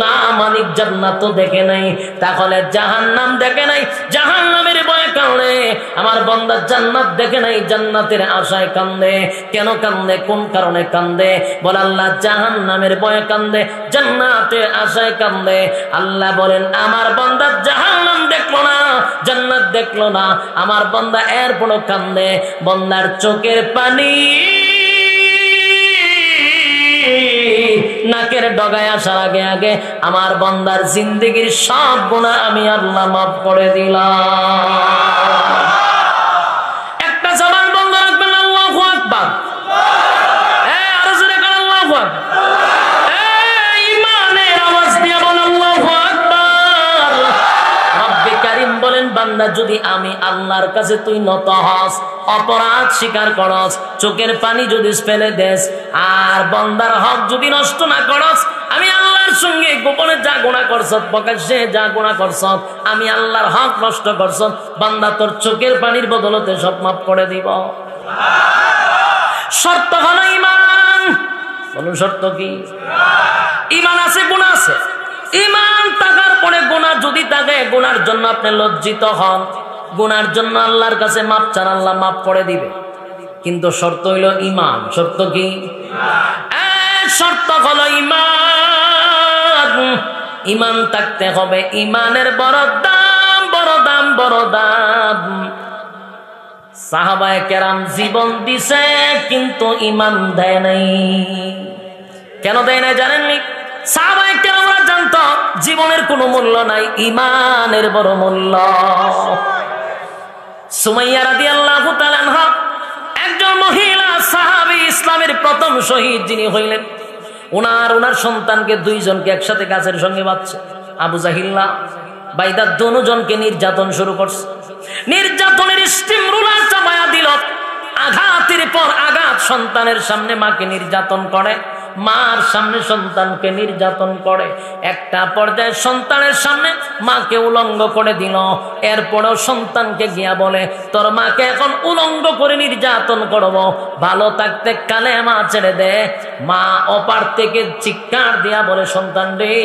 না মালিক জান্নাত দেখে নাই, তাহলে জাহান্নাম দেখে নাই, জাহান্নামের ভয়ে কাঁদে। আমার বান্দা জান্নাত দেখে নাই, জান্নাতের আশায় কান্দে। কেন কান্দে? কোন কারণে কান্দে? বলে আল্লাহ জাহান্নামের ভয়ে কান্দে, জান্নাতের আশায় কান্দে। আল্লাহ বলেন আমার বান্দা জাহান্নাম দেখলো না, জান্নাত দেখলো না, আমার বান্দা এরপরও কান্দে। বান্দার চোখের পানি নাকের ডগায় আসার আগে আগে আমার বান্দার জিন্দেগির সব গুনাহ আমি আল্লাহ মাফ করে দিলাম। একটা জবান বন্ধ রাখবেন, আল্লাহু আকবার। আরো জোরে বলেন আল্লাহু আকবার। ঈমানের আওয়াজ দিয়ে বলেন আল্লাহু আকবার। রব্বে কারীম বলেন বান্দা যদি আমি আল্লাহর কাছে তুই নত হস, অপরাধ স্বীকার করস, চোখের পানি যদি ফেলে দেস, আর বান্দার হক যদি নষ্ট না করস, আমি আল্লাহর সঙ্গে গোপনে যা গুনাহ করছ, প্রকাশ্যে যা গুনাহ করছ, আমি আল্লাহর হক নষ্ট করছ, বান্দা তোর চোখের পানির বদলতে সব মাফ করে দিব। শর্ত হলো ঈমান। বলুন শর্ত কি? ঈমান আছে, গুনাহ আছে। ঈমান থাকার পরে গুনাহ যদি থাকে, গুনার জন্য আপনি লজ্জিত হন, গুনার জন্য আল্লাহর কাছে মাপ চান, আল্লাহ মাফ করে দিবে। কিন্তু শর্ত হইল ঈমান। শর্ত কি? শর্ত হলো ঈমান। ঈমান থাকতে হবে। ঈমানের বড় দাম, বড় দাম, বড় দাম। সাহাবায়ে কেরাম জীবন দিছে কিন্তু ঈমান দেয় নাই। কেন দেয় নাই জানেননি? সাহাবায়ে কেরামরা জানতো জীবনের কোনো মূল্য নাই, ঈমানের বড় মূল্য। সুমাইয়া রাদিয়াল্লাহু তাআলা আনহা একজন মহিলা সাহাবী, ইসলামের প্রথম শহীদ যিনি হইলেন, ওনার সন্তানকে দুইজনকে একসাথে গাছের সঙ্গে বাঁধছে। আবু জাহিল্লা বাইদা দুজনকে নির্যাতন শুরু করছে। নির্যাতনের স্টিম রুলার চাপায়া দিল, আঘাতের পর আঘাত। সন্তানের সামনে মাকে নির্যাতন করে, মার সামনে সন্তানকে নির্যাতন করে। একটা পর্যায়ে সন্তানের সামনে মাকে উলঙ্গ করে দিল। এরপরেও সন্তানকে গিয়া বলে তোর মাকে এখন উলঙ্গ করে নির্যাতন করব, ভালো থাকতে কালেমা ছেড়ে দে। মা অপার থেকে চিৎকার দিয়া বলে সন্তান রে,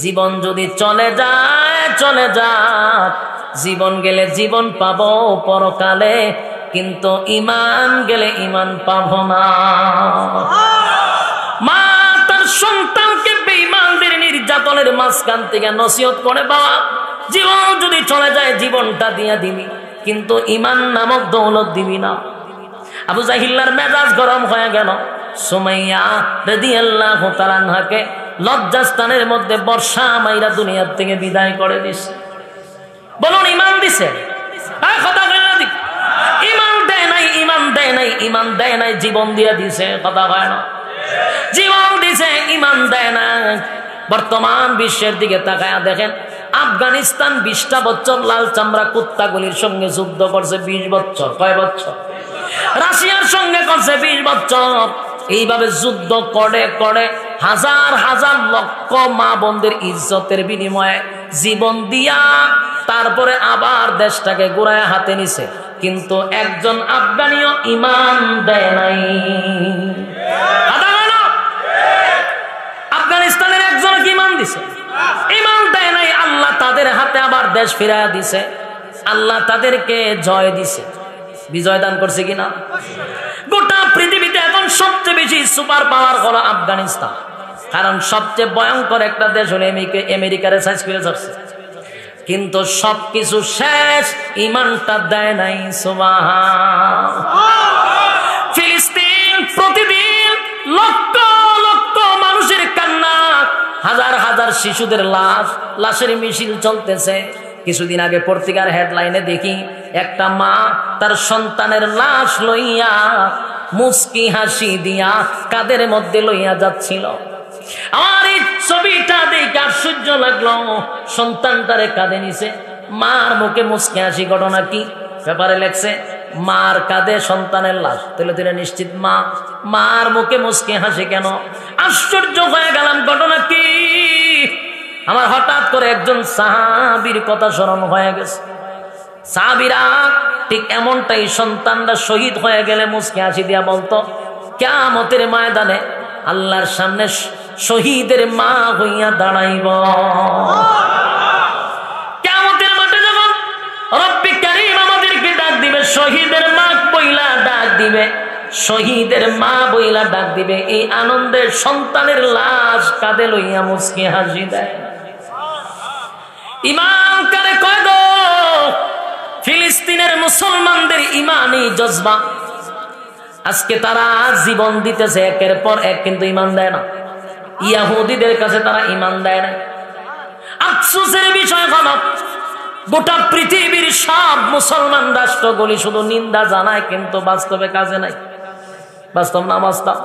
জীবন যদি চলে যায় চলে যাক, জীবন গেলে জীবন পাবো পরকালে, কিন্তু ঈমান গেলে ঈমান পাবো না। মা তার সন্তানকে বেঈমানদের নির্যাতনের মাঝখান থেকে নসিহত করে, বাবা জীবন যদি চলে যায় জীবনটা দিয়া দিবি, কিন্তু ঈমান নামক দৌলত দিবি না। আবু জাহিল্লার মেজাজ গরম হয়ে গেল। সুমাইয়া রাদিয়াল্লাহু তাআলা আনহাকে লজ্জাস্থানের মধ্যে বর্ষা মাইরা দুনিয়ার থেকে বিদায় করে দিছে। বলুন ঈমান দিছে? কথা বলেন না। ঈমান দেয় নাই, ঈমান দেয় নাই, ঈমান দেয় নাই, জীবন দিয়ে দিছে। কথা হয় না? জীবন দিছে, ঈমান দেয় না। বর্তমান বিশ্বের দিকে তাকায়া দেখেন, আফগানিস্তান 20টা বছর লাল চামড়া কুত্তাগুলির সঙ্গে যুদ্ধ করছে। 20 বছর। কয় বছর? রাশিয়ার সঙ্গে করছে 20 বছর। এইভাবে যুদ্ধ করে করে হাজার হাজার লক্ষ মা বোনদের ইজ্জতের বিনিময়ে জীবন দিয়া তারপরে আবার দেশটাকে ঘুরায় হাতে নিছে, কিন্তু একজন আফগানিও ঈমান দেয় নাই। আফগানিস্তানের একজন কি ঈমান দিছে? ঈমান দেয় নাই। আল্লাহ তাদের হাতে আবার দেশ ফিরাইয়া দিছে, আল্লাহ তাদেরকে জয় দিছে। বিজয় দান করছে কিনা? গোটা পৃথিবীতে এখন সবচেয়ে বেশি সুপার পাওয়ার হলো আফগানিস্তান, কারণ সবচেয়ে ভয়ঙ্কর একটা দেশ হলো আমেরিকারে সাইজ করে যাচ্ছে। কিন্তু সবকিছু শেষ, ঈমানটা দেয় নাই। সুবহানাল্লাহ। ফিলিস্তিন প্রতিদিন লক্ষ লক্ষ মানুষের কান্না, হাজার হাজার শিশুদের লাশের মিছিল চলতেছে। কিছুদিন আগে পত্রিকার হেডলাইনে দেখি একটা মা তার সন্তানের লাশ লইয়া মুস্কি হাসি দিয়া কাদের মধ্যে লইয়া যাচ্ছিল। আমার এই ছবিটা দেখে আশ্চর্য লাগলো। সন্তানটারে কাঁধে নিছে, মার মুখে মুস্কি হাসি। ঘটনা কি? পেপারে লেখছে মার কাঁধে সন্তানের লাশ। তুলে তুলে নিশ্চিত মার মুখে মুস্কি হাসি কেন? আশ্চর্য হয়ে গেলাম। ঘটনা কি? আমার হঠাৎ করে একজন সাহাবীর কথা স্মরণ হয়ে গেছে। সাহাবীরা ঠিক এমনটাই, সন্তানরা শহীদ হয়ে গেলে মুস্কি হাসি দিয়া বলতো, কিয়ামতের ময়দানে আল্লাহর সামনে শহীদের মা হইয়া দাঁড়াইব। কিয়ামতের মাঠে যখন রব্বি কারীম আমাদেরকে ডাক দিবে, শহীদের মা বইলা ডাক দিবে, শহীদের মা বইলা ডাক দিবে, এই আনন্দে সন্তানের লাশ কাঁধে লইয়া মুচকি হাসি দেয়। ইমান কারে কয় গো, ফিলিস্তিনের মুসলমানদের ইমানি জজবা, আজকে তারা জীবন দিতেছে একের পর এক, কিন্তু ইমান দেয় না। ইহুদিদের কাছে তারা ইমান দেয় না। আফসোসের বিষয় হলো গোটা পৃথিবীর সব মুসলমান রাষ্ট্রগুলি শুধু নিন্দা জানায়, কিন্তু বাস্তবে কাজে নাই। বাস্তব না বাস্তব?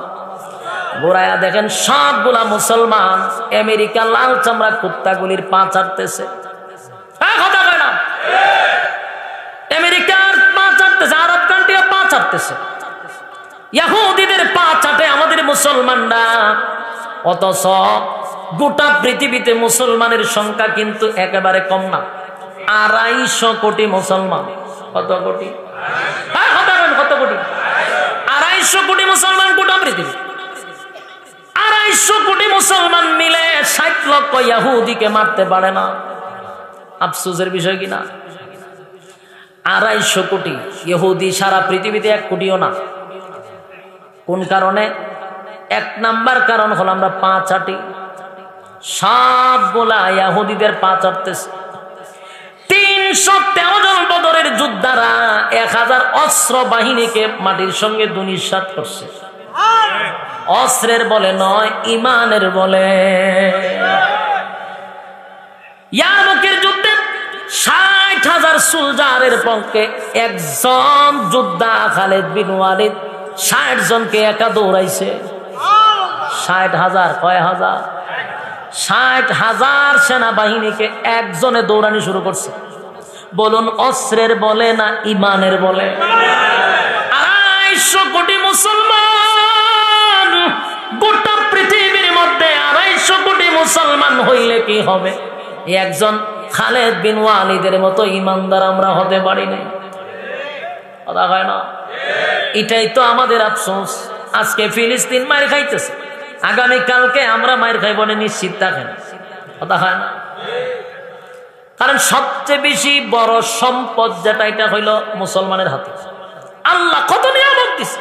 ঘোরায়া দেখেন সবগুলা মুসলমান আমেরিকা লাল চামড়া কুত্তাগুলির পা চাটতেছে। কথা কয় না? আমেরিকার পা চাটতেছে, আরব কান্ট্রির পা চাটতেছে, ইহুদিদের পা চাটে আমাদের মুসলমানরা। অথচ গোটা পৃথিবীতে মুসলমানের সংখ্যা কিন্তু একেবারে কম না, 250 কোটি মুসলমান। কত কোটি? কত কোটি? 250 কোটি মুসলমান গোটা পৃথিবী। 250 কোটি মুসলমান মিলে 60 লক্ষ ইহুদিকে মারতে পারে না। আফসোসের বিষয় কিনা? 250 কোটি ইহুদি সারা পৃথিবীতে 1 কোটিও না। কোন কারণে? 1 নাম্বার কারণ হলো আমরা পা চাটি। সবগুলা ইহুদিদের পা চাটতেছে। 313 জন বদরের যোদ্ধারা 1000 অস্ত্র বাহিনীকে মাটির সঙ্গে দুনিশ্বাত করছে। অস্ত্রের বলে নয়, ইমানের বলে। ইয়ারমুকের যুদ্ধে 60,000 সোলজারের পক্ষে একজন যোদ্ধা খালিদ বিন ওয়ালিদ 60 জনকে একা দৌড়াইছে। 60,000 কয় হাজার? 60,000 সেনাবাহিনীকে একজনে দৌড়ানি শুরু করছে। বলুন অস্ত্রের বলে না ইমানের বলে? 250 কোটি মুসলমান গোটা পৃথিবীর মধ্যে 250 কোটি মুসলমান হইলে কি হবে? একজন খালিদ বিন ওয়ালিদের মতো ইমানদার আমরা হতে পারি নাই। কথা হয় না? এটাই তো আমাদের আফসোস। আজকে ফিলিস্তিন মার খাইতেছে, আগামী কালকে আমরা মার খাইব না, নিশ্চিত থাকেন। কথা হয় না? কারণ সবচেয়ে বেশি বড় সম্পদ যেটা, এটা হইল মুসলমানের হাতে। আল্লাহ কত নিয়ামত দিছে,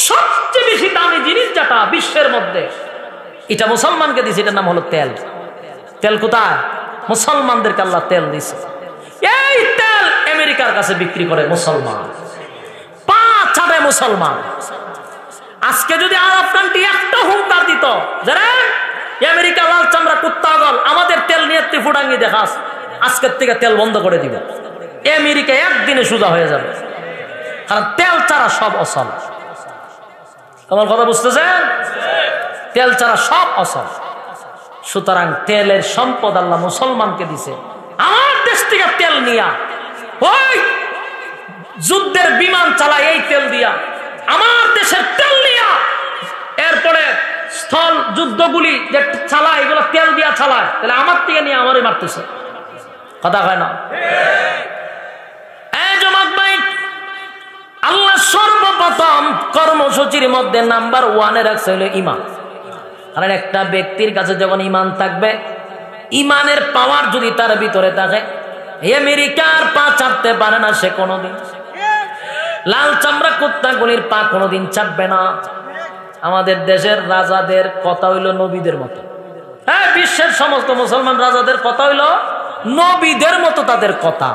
সবচেয়ে বেশি দামি জিনিস যেটা বিশ্বের মধ্যে, এটা মুসলমানকে দিছে। এটার নাম হলো তেল। তেল কোথায়? মুসলমানদেরকে আল্লাহ তেল দিছে। এই তেল আমেরিকার কাছে বিক্রি করে মুসলমান, পা চাটে মুসলমান। আজকে যদি আরব কান্ট্রি একটা হুঙ্কার দিত, যারা আমেরিকা লাল চামড়া কুত্তাগল আমাদের তেল নিয়ে তুই ফুটাঙ্গি দেখাস, আজকের থেকে তেল বন্ধ করে দিবে, আমেরিকা একদিনে সোজা হয়ে যাবে। কারণ তেল ছাড়া সব অচল। তোমার কথা বুঝতেছেন? তেল ছাড়া সব অচল। সুতরাং তেলের সম্পদ আল্লাহ মুসলমানকে দিছে। আমার দেশ থেকে তেল নিয়া ওই যুদ্ধের বিমান চালায় এই তেল দিয়া, আমার দেশের তেল নিয়া এরপরে স্থল যুদ্ধগুলি যে চালায় এগুলো তেল দিয়া চালায়, তাহলে আমার থেকে নিয়ে আমারই মারতেছে। কথা হয় না? আল্লাহ সর্বপ্রথম কর্মসূচির মধ্যে নাম্বার 1-এ রাখছে হলো ইমান। কারণ একটা ব্যক্তির কাছে যখন ইমান থাকবে, ইমানের পাওয়ার যদি তার ভিতরে থাকে, আমেরিকার পা চাপতে পারে না সে কোনোদিন। লাল চামড়া কুত্তাগুলির পা কোনোদিন চাপবে না। আমাদের দেশের রাজাদের কথা হইল নবীদের মতো। হ্যাঁ, বিশ্বের সমস্ত মুসলমান রাজাদের কথা হইল নবীদের মতো তাদের কথা,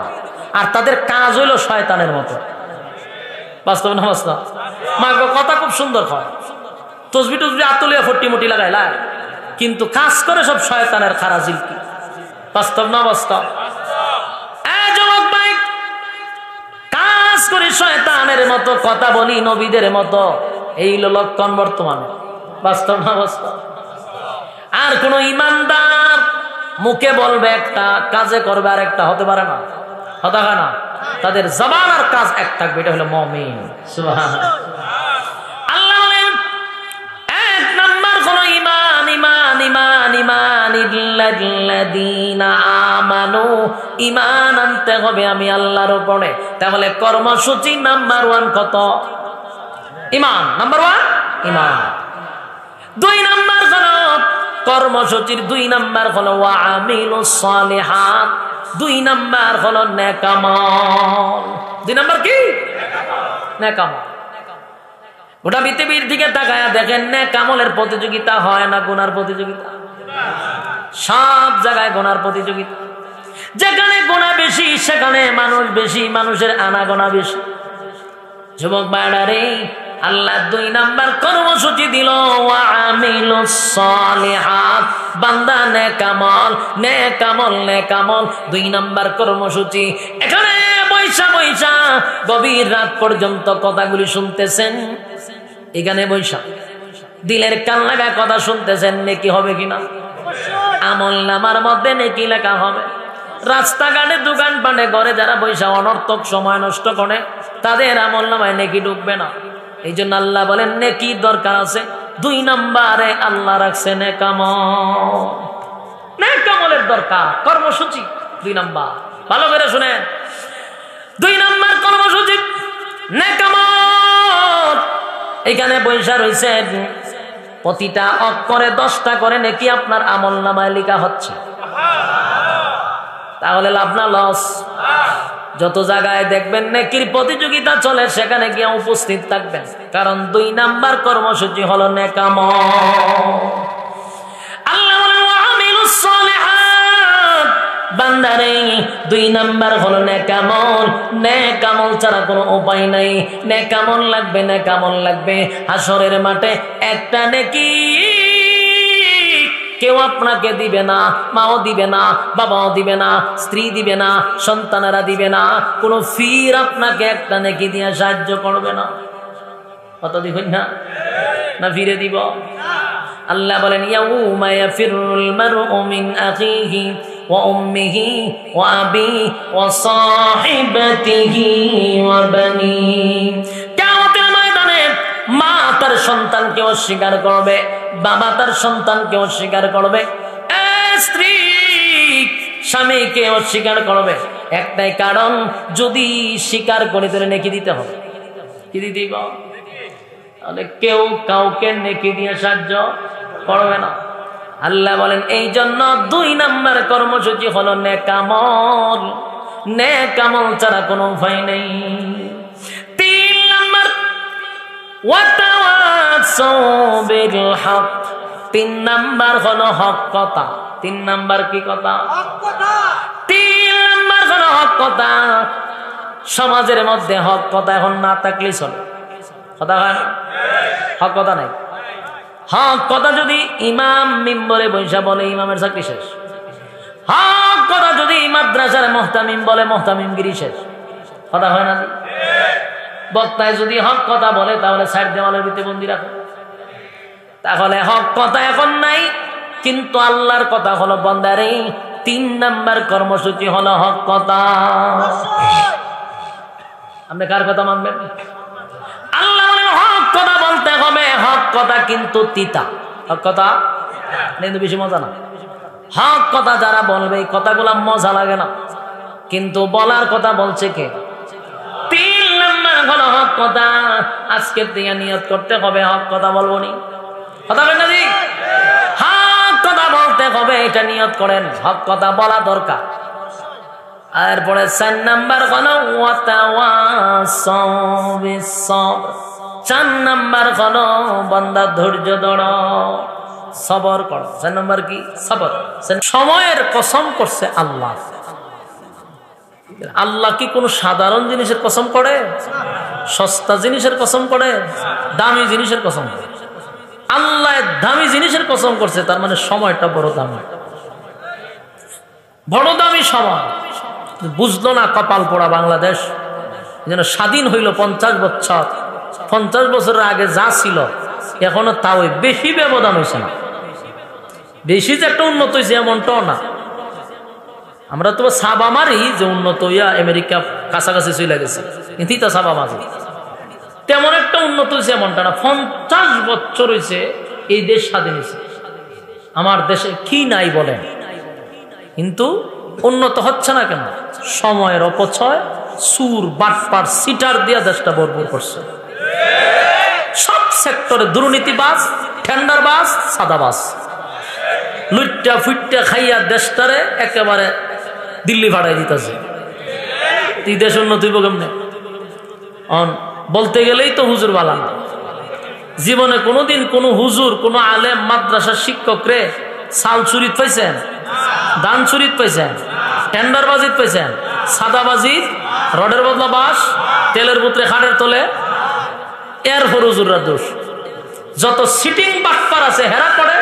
আর তাদের কাজ হইল শয়তানের মতো। বাস্তব না বাস্তব? মাগো কথা খুব সুন্দর হয়, তসবি টসবি আতুলিয়া ফট্টি মুটি লাগাইলা, কিন্তু কাজ করে সব শয়তানের খারাজিল। কি বাস্তব না বাস্তব? কাজ করি শয়তানের মতো, কথা বলি নবীদের মতো, এই হলো লক্ষণ বর্তমানে। বাস্তব না বাস্তব? আর কোন ইমানদার মুখে বলবে একটা, কাজে করবে আর একটা, হতে পারে না। হতে হয় না? তাদের জবান আর কাজ এক থাকবে, এটা হলো মুমিন। সুবহানাল্লাহ। আল্লাহ বলেন 1 নাম্বার হলো ঈমান, ঈমান, ঈমান, ঈমান ইল্লাল্লাযীনা আমানু। ঈমান আনতে হবে আমি আল্লাহর উপরে। তাহলে কর্মসূচি নাম্বার 1 কত? ঈমান। নাম্বার 1 ঈমান। 2 নাম্বার হলো কর্মসূচির 2 নাম্বার হলো ওয়ামিলুস সালিহাত, 2 নাম্বার হলো নেক আমল। 2 নাম্বার কি? নেক আমল। গোটা পৃথিবীর দিকে তাকায়া দেখেন, নেক আমলের প্রতিযোগিতা হয় না গুনার প্রতিযোগিতা? সব জায়গায় গুনার প্রতিযোগিতা। যেখানে গুনাহ বেশি সেখানে মানুষ বেশি, মানুষের আনাগোনা বেশি। যুবক ভাইরা রে, আল্লাহ 2 নাম্বার কর্মসূচি দিল ওয়ামিলুস সালিহাত, বান্দা নেক আমল, নেক আমল, নেক আমল, 2 নাম্বার কর্মসূচি। এখানে বৈশা বৈশা গভীর রাত পর্যন্ত কথাগুলি শুনতেছেন, এখানে বৈশা দিলের কান লাগা কথা শুনতেছেন, নেকি হবে কিনা? আমল নামার মধ্যে নেকি লেখা হবে। রাস্তাঘাটে দোকান পাটে ঘরে যারা বৈশা অনর্থক সময় নষ্ট করে, তাদের আমল নামায় নেকি ঢুকবে না। এই জন্য আল্লাহ বলেন নেকি দরকার আছে, 2 নম্বরে আল্লাহ রাখছে নেক আমল। নেক আমলের দরকার, কর্মসূচি 2 নাম্বার। ভালো করে শুনেন, 2 নাম্বার কর্মসূচি নেক আমল। এখানে বৈশা রয়েছে, প্রতিটা অক্ষরে 10টা করে নেকি আপনার আমল নামায় লেখা হচ্ছে। তাহলে লাভ না লস? যত জায়গায় দেখবেন নেকির প্রতিযোগিতা চলে, সেখানে গিয়ে উপস্থিত থাকবেন, কারণ 2 নাম্বার কর্মসূচি হলো নেক আমল। আল্লাহ বলেন ওয়ামিলুস সালিহাত, বান্দারে 2 নাম্বার হলো নেক আমল। নেক আমল ছাড়া কোনো উপায় নাই, নেক আমল লাগবে, নেক আমল লাগবে। হাসরের মাঠে একটা নেকি কেউ আপনাকে দিবে না, মাও দিবে না, বাবাও দিবে না, স্ত্রী দিবে না, সন্তানেরা দিবে না, কোনো ফির আপনাকে একটা নেকি দিয়ে সাহায্য করবে না। কত দিবেন না? না ফিরে দিব? আল্লাহ বলেন ইয়াউমা ইয়াফিরুল মারউ মিন আখিহি ওয়া উম্মিহি ওয়া আবিহি ওয়া সাহিবাতিহি ওয়া বানি। কিয়ামতের ময়দানে মা তার সন্তানকে অস্বীকার করবে, বাবা তার সন্তানকে অস্বীকার করবে, স্ত্রী স্বামীকে অস্বীকার করবে। একটাই কারণ, যদি স্বীকার করে তাহলে নেকি দিতে হবে। কি দিতে হবে? তাহলে কেউ কাউকে নেকি দিয়ে সাহায্য করবে না। আল্লাহ বলেন এই জন্য 2 নাম্বার কর্মসূচি হলো নেক আমল। নেক আমল ছাড়া কোনো উপায় নেই। 3 নাম্বার ওয়াতাওয়াসাউ বিল হক, 3 নাম্বার হলো হক কথা। 3 নাম্বার কি কথা? হক কথা। 3 নাম্বার হলো হক কথা। সমাজের মধ্যে হক কথা এখন না থাকলে চলে, কথা হয় না? হক কথা নাই। হক কথা যদি ইমাম মিম্বরে বৈশা বলে, ইমামের চাকরি শেষ। হক কথা যদি মাদ্রাসার মুহতামিম বলে, মুহতামিমগিরি শেষ, কথা হয় না? বক্তায় যদি হক কথা বলে, তাহলে 60 দেওয়ালের ভিতরে বন্দি রাখো। তাহলে হক কথা এখন নাই, কিন্তু আল্লাহর কথা হলো বান্দারে 3 নাম্বার কর্মসূচি হলো হক কথা। আপনি কার কথা মানবেন? আল্লাহ বলেন হক কথা বলতে হবে। হক কথা কিন্তু তিতা, হক কথা কিন্তু বেশি মজা না। হক কথা যারা বলবে, এই কথাগুলো মজা লাগে না, কিন্তু বলার কথা বলছে কে? 3 নাম্বার হলো হক কথা। আজকে থেকে নিয়ত করতে হবে হক কথা বলবো নি, কথা বলেন না? হক কথা বলতে হবে, এটা নিয়ত করেন, হক কথা বলা দরকার। এরপরে 4 নাম্বার হলো ওয়াতাওয়াসাউ বিস সবর। 4 নাম্বার হলো বান্দা ধৈর্য ধরো, সবর করো। 4 নাম্বার কি? সবর। সময়ের কসম করছে আল্লাহ। আল্লাহ কি কোনো সাধারণ জিনিসের কসম করে? সস্তা জিনিসের কসম করে? দামি জিনিসের কসম করে? আল্লাহ দামি জিনিসের কসম করছে, তার মানে সময়টা বড় দামি, বড় দামি সময়। বুঝলো না কপাল পোড়া বাংলাদেশ। যেন স্বাধীন হইল 50 বছর, 50 বছরের আগে যা ছিল এখনো তাও বেশি ব্যবধান হয়েছে না। বেশি যে একটা উন্নত হয়েছে এমনটাও না। আমরা তো সাবা মারি যে উন্নত হইয়া আমেরিকা কাছাকাছি চলে গেছে, কিন্তু তা সাবা মারি তেমন একটা উন্নত হয়েছে এমনটা না। 50 বছর হয়েছে এই দেশ স্বাধীন হয়েছে। আমার দেশে কি নাই বলেন, কিন্তু উন্নত হচ্ছে না কেন? সময়ের অপচয়, সুর বাটপার সিটার দিয়া দেশটা ভরপুর করছে। সব সেক্টরে দুর্নীতিবাজ, টেন্ডারবাজ, সাদাবাজ। লুটটা ফুটটা খাইয়া দেশটারে একেবারে দিল্লি ভাড়াই দিতেছে। তুই দেশ উন্নতি কেমনে? বলতে গেলেই তো হুজুর বালা না। জীবনে কোনোদিন কোন হুজুর, কোন আলেম, মাদ্রাসার শিক্ষক রে চাল চুরিত পাইছেন? দান চুরিত পাইছেন? টেন্ডার বাজিত পাইছেন? সাদাবাজি, রডের বদলা বাস, তেলের বুতরে খাটের তোলে। এরপর হুজুররা দোষ। যত সিটিং বাটপার আছে হেরা করে,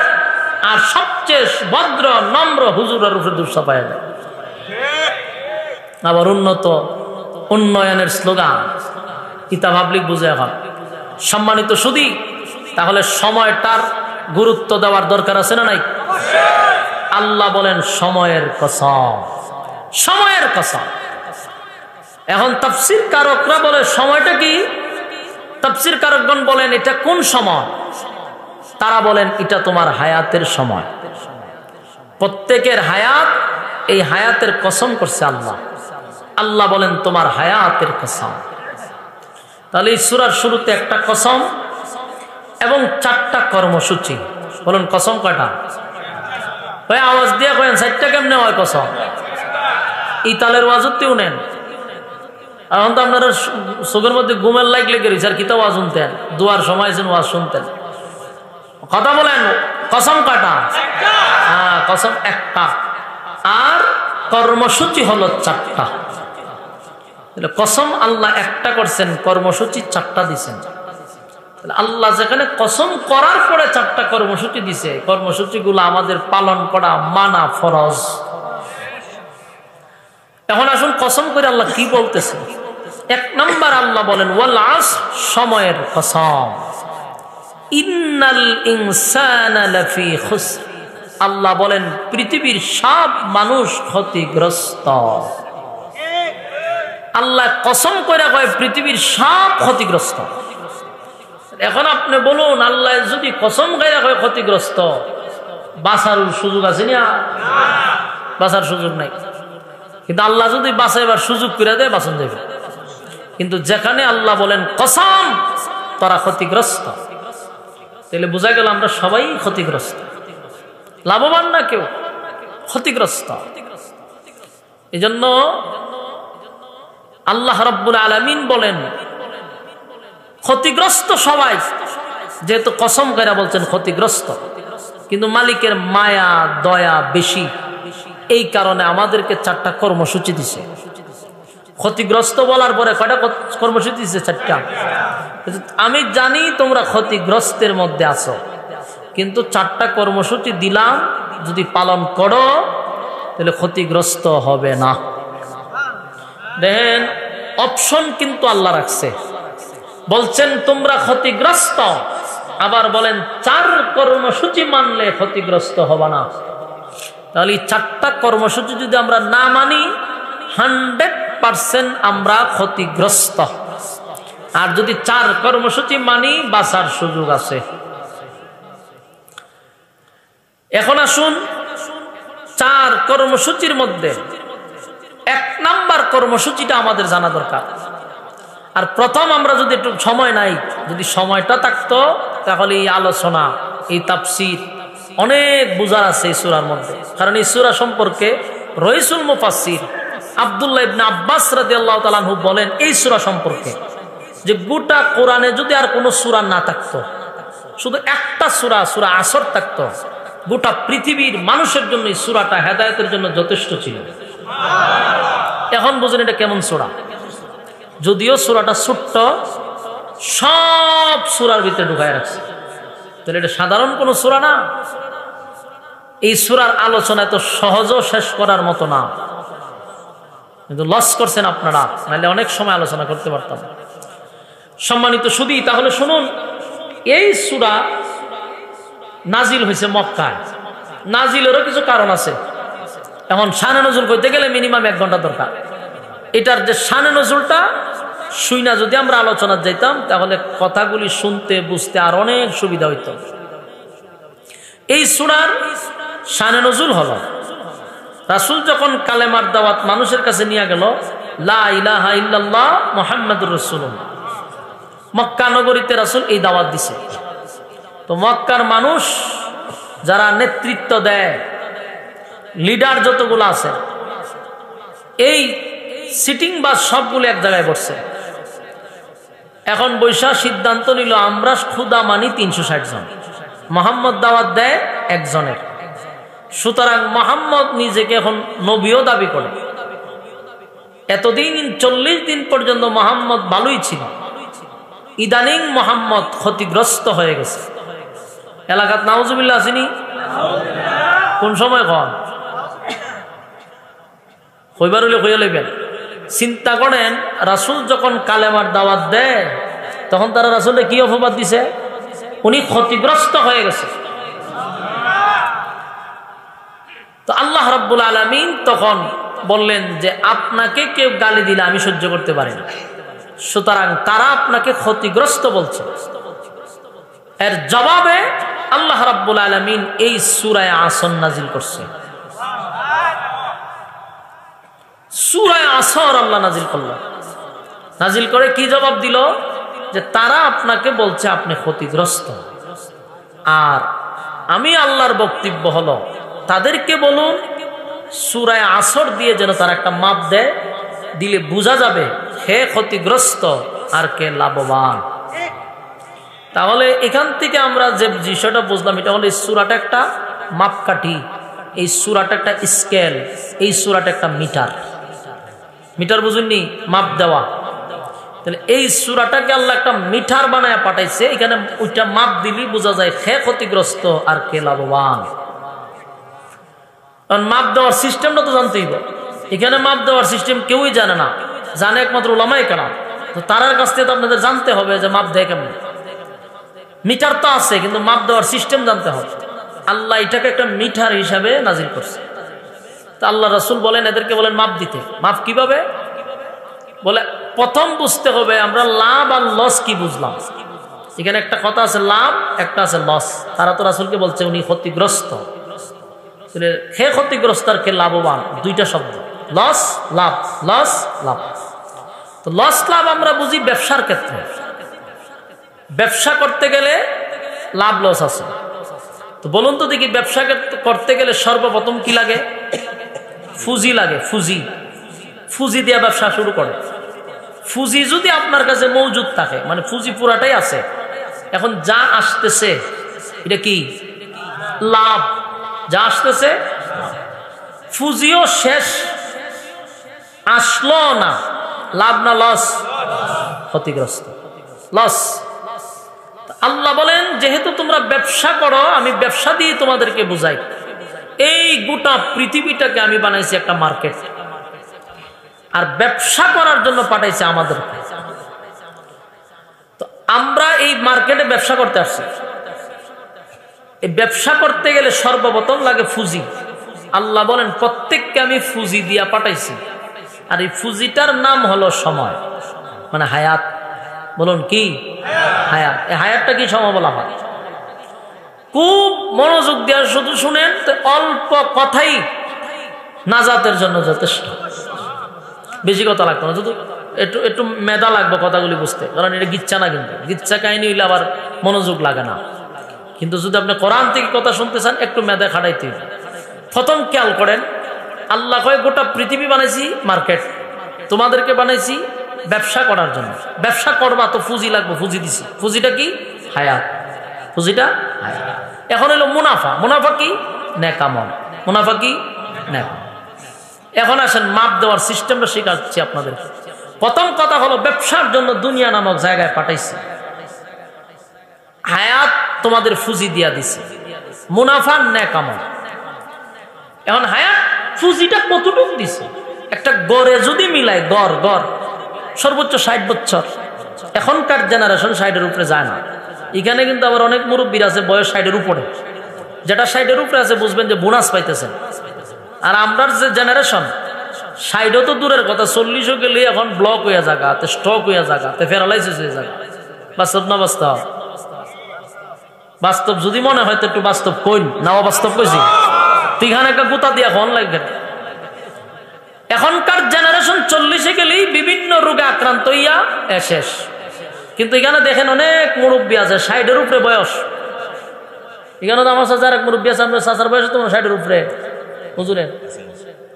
আর সবচেয়ে ভদ্র নম্র হুজুরের উপরে দোষ চাপায় যায়। আবার উন্নয়নের স্লোগান ইতা পাবলিক বুঝে এখন। সম্মানিত সুধী, তাহলে সময়টার গুরুত্ব দেওয়ার দরকার আছে না নাই? আল্লাহ বলেন সময়ের কসম, সময়ের কসম। এখন তাফসীর কারকরা বলে সময়টা কি? তাফসীর কারকগণ বলেন এটা কোন সময়? তারা বলেন এটা তোমার হায়াতের সময়। প্রত্যেকের হায়াত, এই হায়াতের কসম করছে আল্লাহ। আল্লাহ বলেন তোমার হায়াতের কসম। তাহলে এই সূরার শুরুতে একটা কসম এবং 4টা কর্মসূচি। বলুন কসম কয়টা? ভাই আওয়াজ দিয়ে কয়েন 4টা কেমনে হয় কসম? ইতালের ওয়াজতেও নেন। এখন তো আপনারা চোখের মধ্যে ঘুমের লাইক লেগে রয়েছে, আর কিতা ওয়াজ শুনতেন? দুয়ার সময় ওয়াজ শুনতেন। কথা বলেন কসম কয়টা? হ্যাঁ, কসম একটা, আর কর্মসূচি হলো 4টা। কসম আল্লাহ একটা করছেন, কর্মসূচি 4টা দিছেন। আল্লাহ যেখানে কসম করার পরে 4টা কর্মসূচি দিছে, কর্মসূচিগুলো আমাদের পালন করা, মানা ফরজ। এখন আসুন কসম করে আল্লাহ কি বলতেছে। 1 নাম্বার আল্লাহ বলেন ওয়াল আসর, সময়ের কসম। ইন্নাল ইনসানা লাফি খুসর, আল্লাহ বলেন পৃথিবীর সব মানুষ ক্ষতিগ্রস্ত। আল্লাহ কসম করে কয় পৃথিবীর সব ক্ষতিগ্রস্ত। এখন আপনি বলুন, আল্লাহ যদি কসম করে কয় ক্ষতিগ্রস্ত, বাঁচার সুযোগ আছে না? বাঁচার সুযোগ নাই। কিন্তু আল্লাহ যদি বাঁচাইবার সুযোগ করে দেয়, বাঁচন যাবে। কিন্তু যেখানে আল্লাহ বলেন কসম, তারা ক্ষতিগ্রস্ত, তাহলে বোঝা গেল আমরা সবাই ক্ষতিগ্রস্ত। লাভবান না কেউ, ক্ষতিগ্রস্ত। এই জন্য আল্লাহ রাব্বুল আলামিন বলেন ক্ষতিগ্রস্ত সবাই, যেহেতু কসম করে বলছেন ক্ষতিগ্রস্ত। কিন্তু মালিকের মায়া দয়া বেশি, এই কারণে আমাদেরকে 4টা কর্মসূচি দিছে। ক্ষতিগ্রস্ত বলার পরে কয়টা কর্মসূচি দিছে? 4টা। আমি জানি তোমরা ক্ষতিগ্রস্তের মধ্যে আছো, কিন্তু 4টা কর্মসূচি দিলাম, যদি পালন করো তাহলে ক্ষতিগ্রস্ত হবে না। দেখেন অপশন কিন্তু আল্লাহ রাখছে। বলছেন তোমরা ক্ষতিগ্রস্ত, আবার বলেন 4 কর্মসূচি মানলে ক্ষতিগ্রস্ত হবে না। তাহলে 4টা কর্মসূচি যদি আমরা না মানি, 100% আমরা ক্ষতিগ্রস্ত। আর যদি 4 কর্মসূচি মানি, বাঁচার সুযোগ আছে। এখন আসুন 4 কর্মসূচির মধ্যে 1 নাম্বার কর্মসূচিটা আমাদের জানা দরকার। আর প্রথম আমরা যদি একটু সময় নাই, যদি সময়টা থাকতো, তাহলে এই আলোচনা, এই তাফসীর অনেক বুঝার আছে এই সূরার মধ্যে। কারণ এই সূরা সম্পর্কে রইসুল মুফাসসির আব্দুল্লাহ ইবনে আব্বাস রাদিয়াল্লাহু তাআলা আনহু বলেন এই সূরা সম্পর্কে, যে গোটা কোরআনে যদি আর কোনো সূরা না থাকতো, শুধু একটা সূরা, সূরা আসর থাকতো, গোটা পৃথিবীর মানুষের জন্য এই সূরাটা হেদায়েতের জন্য যথেষ্ট ছিল। এখন বুঝুন এটা কেমন সূরা। যদিও সূরাটা ছোট্ট, সব সূরার ভিতরে ঢুকায় রাখছে, তাহলে এটা সাধারণ কোনো সূরা না। এই সূরার আলোচনা এত সহজও শেষ করার মতো না, কিন্তু লস করছেন আপনারা, নাহলে অনেক সময় আলোচনা করতে পারতাম। সম্মানিত সুধী, তাহলে শুনুন, এই সূরা নাজিল হয়েছে মক্কায়। নাজিলেরও কিছু কারণ আছে। এখন শানে নজুল করতে গেলে মিনিমাম 1 ঘন্টা দরকার। এটার যে শানে নজুলটা শুইনা যদি আমরা আলোচনা যাইতাম, তাহলে কথাগুলি শুনতে বুঝতে আর অনেক সুবিধা হইত। এই সূরার শানে নজুল হলো, রাসূল যখন কালেমার দাওয়াত মানুষের কাছে নিয়ে গেল, লা ইলাহা ইল্লাল্লাহ মুহাম্মাদুর রাসূলুল্লাহ, মক্কা নগরীতে রাসূল এই দাওয়াত দিছে। তো মক্কার মানুষ যারা নেতৃত্ব দেয়, লিডার যতগুলো আছে, এই সিটিং বাস সবগুলো এক জায়গায় বসছে। এখন বৈশা সিদ্ধান্ত নিল আমরা খুদা মানি 360 জন, মোহাম্মদ দাওয়াত দেয় একজনের। সুতরাং মোহাম্মদ নিজেকে এখন নবীও দাবি করে। এতদিন 40 দিন পর্যন্ত মোহাম্মদ ভালোই ছিল, ইদানিং মোহাম্মদ ক্ষতিগ্রস্ত হয়ে গেছে। এলাকাত নাউজুবিল্লাহ আসেনি? কোন সময় কন হইবার হইলে হইয়া লইবেন। চিন্তা করেন, রাসূল যখন কালেমার দাওয়াত দেয় তখন তারা রাসূলের কি অপবাদ দিছে? উনি ক্ষতিগ্রস্ত হয়ে গেছে। তো আল্লাহ রাব্বুল আলামিন তখন বললেন যে আপনাকে কেউ গালি দিলে আমি সহ্য করতে পারি না, সুতরাং তারা আপনাকে ক্ষতিগ্রস্ত বলছে। এর জবাবে আল্লাহ রাব্বুল আলামিন এই সূরা আসর নাজিল করছে। সূরা আসর আল্লাহ নাজিল করলেন। নাজিল করে কি জবাব দিল? যে তারা আপনাকে বলছে আপনি ক্ষতিগ্রস্ত, আর আমি আল্লাহর বক্তব্য হলো তাদেরকে বলুন সূরা আসর দিয়ে যেন তারা একটা মাপ দেয়, দিলে বোঝা যাবে কে ক্ষতিগ্রস্ত আর কে লাভবান। তাহলে এখান থেকে আমরা যে বিষয়টা বুঝলাম, এটা হলো এই সূরাটা একটা মাপকাঠি, এই সূরাটা একটা স্কেল, এই সূরাটা একটা মিটার। মিটার বুঝুননি? মাপ দেওয়া। তাহলে এই সূরাটাকে আল্লাহ একটা মিটার বানায় পাঠাইছে, এখানে ওইটা মাপ দিলেই বোঝা যায় কে ক্ষতিগ্রস্ত আর কে লাভবান। কারণ মাপ দেওয়ার সিস্টেমটা তো জানতেই হবে। এখানে মাপ দেওয়ার সিস্টেম কেউই জানে না, জানে একমাত্র উলামায়ে কেরাম। তো তার কাছ থেকে তো আপনাদের জানতে হবে যে মাপ দেয় কেমন। মিটার তো আছে, কিন্তু মাপ দেওয়ার সিস্টেম জানতে হবে। আল্লাহ এটাকে একটা মিটার হিসাবে নাজিল করছে। তা আল্লাহ রাসূল বলেন এদেরকে বলেন মাপ দিতে। মাপ কিভাবে? বলে প্রথম বুঝতে হবে আমরা লাভ আর লস কি বুঝলাম। এখানে একটা কথা আছে লাভ, একটা আছে লস। তারা তো রাসূলকে বলছে উনি ক্ষতিগ্রস্ত। হে ক্ষতিগ্রস্ত আর কে লাভবান, দুইটা শব্দ, লস লাভ, লস লাভ। তো লস লাভ আমরা বুঝি ব্যবসার ক্ষেত্রে। ব্যবসা করতে গেলে লাভ লস আছে। তো বলুন তো দেখি, ব্যবসা করতে গেলে সর্বপ্রথম কি লাগে? পুঁজি লাগে। পুঁজি, পুঁজি দিয়ে ব্যবসা শুরু করে। পুঁজি যদি আপনার কাছে মজুদ থাকে, মানে পুঁজি পুরাটাই আছে, এখন যা আসতেছে এটা কি? লাভ। যা আসতেছে, পুঁজিও শেষ, আসলো না, লাভ না লস? ক্ষতিগ্রস্ত, লস। আল্লাহ বলেন যেহেতু তোমরা ব্যবসা করো, আমি ব্যবসা দিয়ে তোমাদেরকে বুঝাই। এই গোটা পৃথিবীটাকে আমি বানাইছি একটা মার্কেট, আর ব্যবসা করার জন্য পাঠাইছে আমাদেরকে। তো আমরা এই মার্কেটে ব্যবসা করতে আসছি। এই ব্যবসা করতে গেলে সর্বপ্রথম লাগে পুঁজি। আল্লাহ বলেন প্রত্যেককে আমি পুঁজি দিয়া পাঠাইছি, আর এই পুঁজিটার নাম হলো সময়, মানে হায়াত। বলুন কি? হায়াত। এই হায়াতটা কি সময় বলা হয়? খুব মনোযোগ দেওয়া, শুধু শুনেন তো অল্প কথাই নাজাতের জন্য যথেষ্ট। বেশি কথা লাগতো না, শুধু একটু একটু মেধা লাগবে কথাগুলি বুঝতে, কারণ এটা গিচ্ছা না। কিন্তু গিচ্ছা কাহিনী হইলে আবার মনোযোগ লাগে না। কিন্তু যদি আপনি কোরআন থেকে কথা শুনতে চান, একটু মেধা খাটাইতে হবে। প্রথম খেয়াল করেন, আল্লাহ কয় গোটা পৃথিবী বানাইছি মার্কেট, তোমাদেরকে বানাইছি ব্যবসা করার জন্য। ব্যবসা করবা তো পুঁজি লাগবে, পুঁজি দিছি। পুঁজিটা কি? হায়াত। পুঁজিটা হায়াত। এখন হলো মুনাফা। মুনাফা কি? নেকামল। মুনাফা কি? নেকামল। এখন আসেন মাপ দেওয়ার সিস্টেমটা শেখাচ্ছি আপনাদের। প্রথম কথা হলো ব্যবসার জন্য দুনিয়া নামক জায়গায় পাঠাইছি, হায়াত তোমাদের পুঁজি দিয়া দিছে, মুনাফা নেকামল। এখন হায়াত পুঁজিটা কতটুকু দিছে? একটা গড়ে যদি মিলাই, গড় গড় সর্বোচ্চ 60 বছর। এখনকার জেনারেশন 60-এর উপরে যায় না। এখানে কিন্তু আবার অনেক মুরব্বীর আছে বয়স 60-এর উপরে। যেটা 60-এর উপরে আছে বুঝবেন যে বোনাস পাইতেছেন। আর আমরার যে জেনারেশন 60 তো দূরের কথা, 40 গেলে এখন ব্লক হইয়া জায়গা, স্ট্রোক হইয়া জায়গা, প্যারালাইসিস হয়ে জায়গা। বাস্তব না বাস্তব? বাস্তব যদি মনে হয় তো একটু বাস্তব কইন না। অবাস্তব কইছি তিখানে একটা গুতা দিয়া ফোন লাগবে। এখনকার জেনারেশন 40-এ গেলেই বিভিন্ন রোগে আক্রান্ত হইয়া শেষ। কিন্তু এখানে দেখেন অনেক মুরব্বী আছে 60-এর উপরে বয়স, এখানে তো আমার চাচার এক মুরব্বী আছে, আপনার চাচার বয়স তোমার 60-এর উপরে, হুজুরের